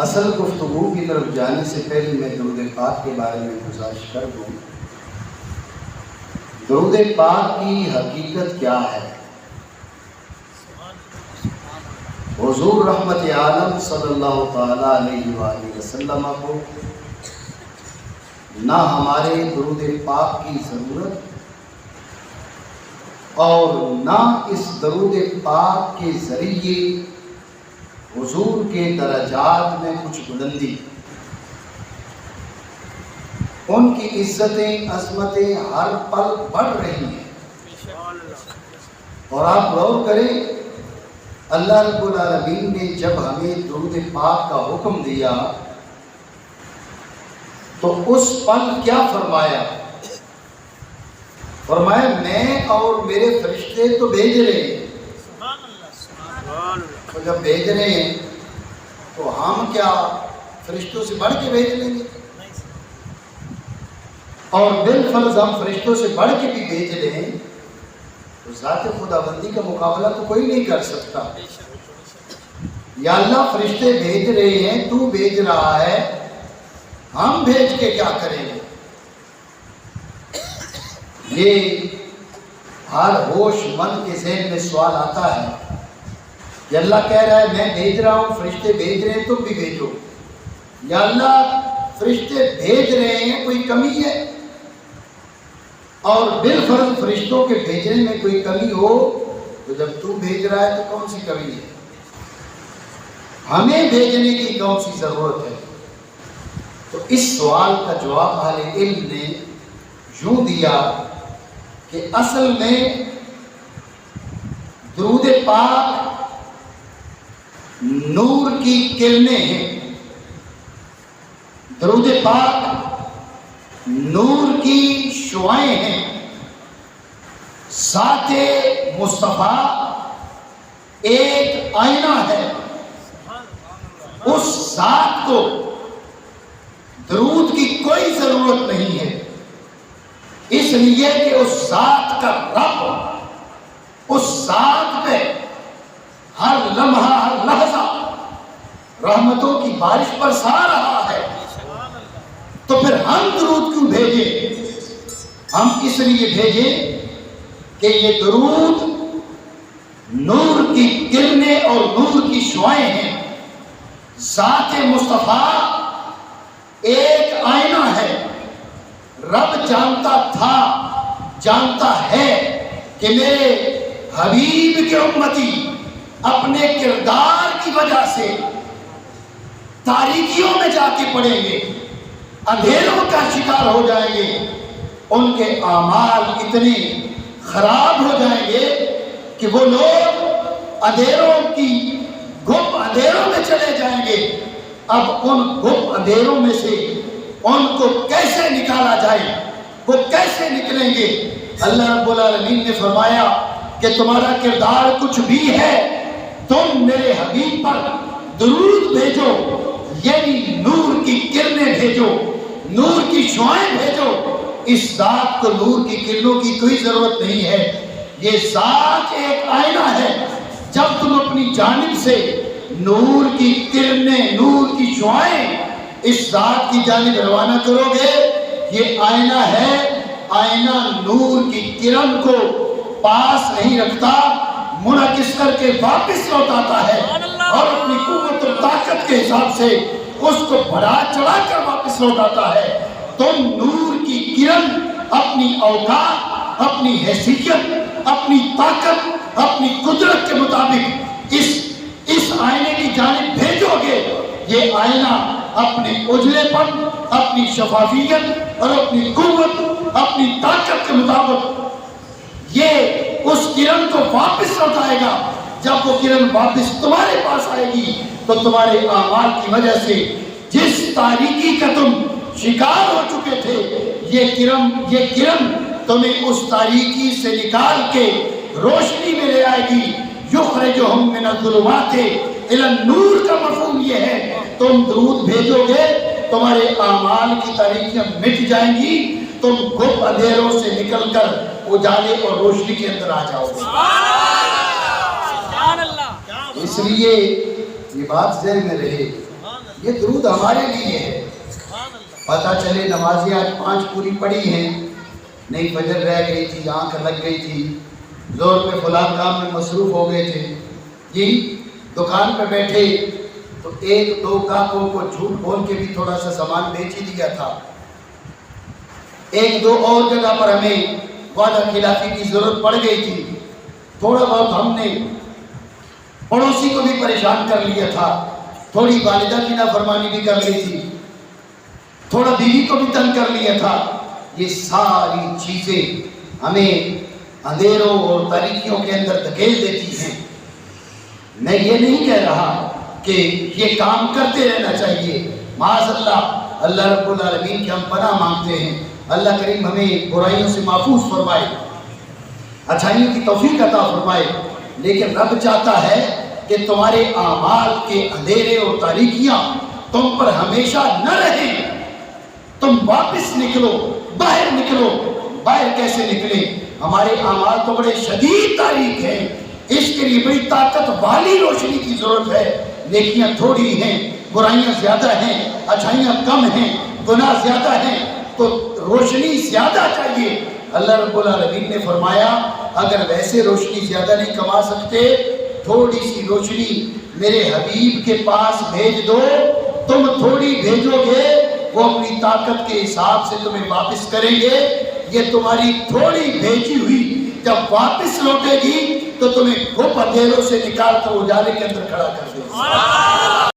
اصل گفتگو کی طرف جانے سے پہلے میں درود پاک کے بارے میں گزارش کر دوں۔ درود پاک کی حقیقت کیا ہے؟ حضور رحمت عالم صلی اللہ تعالیٰ علیہ وآلہ وسلم کو نہ ہمارے درود پاک کی ضرورت اور نہ اس درود پاک کے ذریعے حضور کے درجات میں کچھ بلندی، ان کی عزتیں عظمتیں ہر پل بڑھ رہی ہیں۔ اور آپ غور کریں، اللہ رب العالمین نے جب ہمیں درود پاک کا حکم دیا تو اس پل کیا فرمایا؟ فرمایا میں اور میرے فرشتے تو بھیج رہے ہیں، تو جب بھیج رہے ہیں تو ہم کیا فرشتوں سے بڑھ کے بھیج لیں گے؟ اور بالفرض ہم فرشتوں سے بڑھ کے بھی بھیج رہے ہیں تو ذات خداوندی کا مقابلہ تو کوئی نہیں کر سکتا۔ یا اللہ فرشتے بھیج رہے ہیں، تو بھیج رہا ہے، ہم بھیج کے کیا کریں گے؟ یہ ہر ہوش مند کے ذہن میں سوال آتا ہے کہ اللہ کہہ رہا ہے میں بھیج رہا ہوں، فرشتے بھیج رہے ہیں، تم بھی بھیجو۔ یا اللہ فرشتے بھیج رہے ہیں، کوئی کمی ہے؟ اور بالفرض فرشتوں کے بھیجنے میں کوئی کمی ہو تو جب تو بھیج رہا ہے تو کون سی کمی ہے؟ ہمیں بھیجنے کی کون سی ضرورت ہے؟ تو اس سوال کا جواب اہل علم نے یوں دیا کہ اصل میں درود پاک نور کی کرنیں ہیں، درود پاک نور کی شعائیں ہیں۔ ذات مصطفیٰ ایک آئینہ ہے، اس ذات کو درود کی کوئی ضرورت نہیں ہے، اس لیے کہ اس ذات کا رب اس ذات پہ ہر لمحہ ہر لحظہ رحمتوں کی بارش برسا رہا ہے۔ تو پھر ہم درود کیوں بھیجیں؟ ہم اس لیے بھیجیں کہ یہ درود نور کی کرنیں اور نور کی شعائیں ہیں۔ ذات مصطفیٰ ایک آئینہ ہے۔ رب جانتا تھا، جانتا ہے کہ میرے حبیب کے امتی اپنے کردار کی وجہ سے تاریکیوں میں جا کے پڑیں گے، اندھیروں کا شکار ہو جائیں گے، ان کے اعمال اتنے خراب ہو جائیں گے کہ وہ لوگ اندھیروں کی گپ اندھیروں میں چلے جائیں گے۔ اب ان گپ اندھیروں میں سے ان کو کیسے نکالا جائے؟ وہ کیسے نکلیں گے؟ اللہ رب العالمین نے فرمایا کہ تمہارا کردار کچھ بھی ہے، تم میرے حبیب پر درود بھیجو، یعنی نور کی کرنیں بھیجو، نور کی شعائیں بھیجو۔ اس ذات کو نور کی کرنوں کی کوئی ضرورت نہیں ہے، یہ ذات ایک آئینہ ہے۔ جب تم اپنی جانب سے نور کی کرنیں، نور کی شعائیں اس ذات کی جانب روانہ کرو گے، یہ آئینہ ہے، آئینہ نور کی کرن کو پاس نہیں رکھتا، منعکس کر کے واپس لوٹاتا ہے اور اپنی قوت اور طاقت کے حساب سے اس کو بڑھا چڑھا کر واپس لوٹاتا ہے۔ تم نور کی کرن اپنی اوقات، اپنی حیثیت، اپنی طاقت، اپنی قدرت کے مطابق اس آئینے کی جانب بھیجو گے، یہ آئینہ اپنے اجلے پر، اپنی شفافیت اور اپنی قوت، اپنی طاقت کے مطابق یہ اس کرن کو واپس لوٹائے گا۔ جب وہ کرن واپس تمہارے پاس آئے گی تو تمہارے اعمال کی وجہ سے جس تاریکی کا تم شکار ہو چکے تھے، یہ کرن تمہیں اس تاریکی سے نکال کے روشنی میں لے آئے گی۔ یخرجہم من الظلمات الی النور کا مفہوم یہ ہے، تم درود بھیجو گے، تمہارے اعمال کی تاریکیاں مٹ جائیں گی، تم گپ اندھیروں سے نکل کر اجالے اور روشنی کے اندر آ جاؤ گے۔ اس لیے یہ بات ذہن میں رہے یہ درود ہمارے لیے ہے. پتہ چلے نمازیں آج 5 پوری پڑھی ہیں, نہیں فجر رہ گئی تھی, آنکھ لگ گئی تھی, زور پہ فلاں کام میں مصروف ہو گئے تھے جی, دکان پہ بیٹھے تو 1-2 گاہکوں کو جھوٹ بول کے بھی تھوڑا سا سامان بیچ ہی دیا تھا. 1-2 اور جگہ پر ہمیں وعدہ خلافی کی ضرورت پڑ گئی تھی, تھوڑا بہت ہم نے پڑوسی کو بھی پریشان کر لیا تھا, تھوڑی والدہ کی نافرمانی بھی کر لی تھی, تھوڑا بیوی کو بھی تنگ کر لیا تھا. یہ ساری چیزیں ہمیں اندھیروں اور تاریکیوں کے اندر دھکیل دیتی ہیں. میں یہ نہیں کہہ رہا کہ یہ کام کرتے رہنا چاہیے, معاذ اللہ, اللہ رب العالمین کی ہم پناہ مانگتے ہیں. اللہ کریم ہمیں برائیوں سے محفوظ فرمائے, اچھائیوں کی توفیق عطا فرمائے. لیکن رب چاہتا ہے کہ تمہارے اعمال کے اندھیرے اور تاریکیاں تم پر ہمیشہ نہ رہیں, تم واپس نکلو, باہر نکلو. باہر کیسے نکلیں؟ ہمارے اعمال تو بڑے شدید تاریک ہیں, اس کے لیے بڑی طاقت والی روشنی کی ضرورت ہے. نیکیاں تھوڑی ہیں, برائیاں زیادہ ہیں, اچھائیاں کم ہیں, گناہ زیادہ ہیں, تو روشنی زیادہ چاہیے. اللہ رب العالمین نے فرمایا اگر ویسے روشنی زیادہ نہیں کما سکتے, تھوڑی سی روشنی میرے حبیب کے پاس بھیج دو. تم تھوڑی بھیجو گے, وہ اپنی طاقت کے حساب سے تمہیں واپس کریں گے. یہ تمہاری تھوڑی بھیجی ہوئی جب واپس لوٹے گی تو تمہیں گھپ اندھیروں سے نکال کر اجالے کے اندر کھڑا کر دے گی.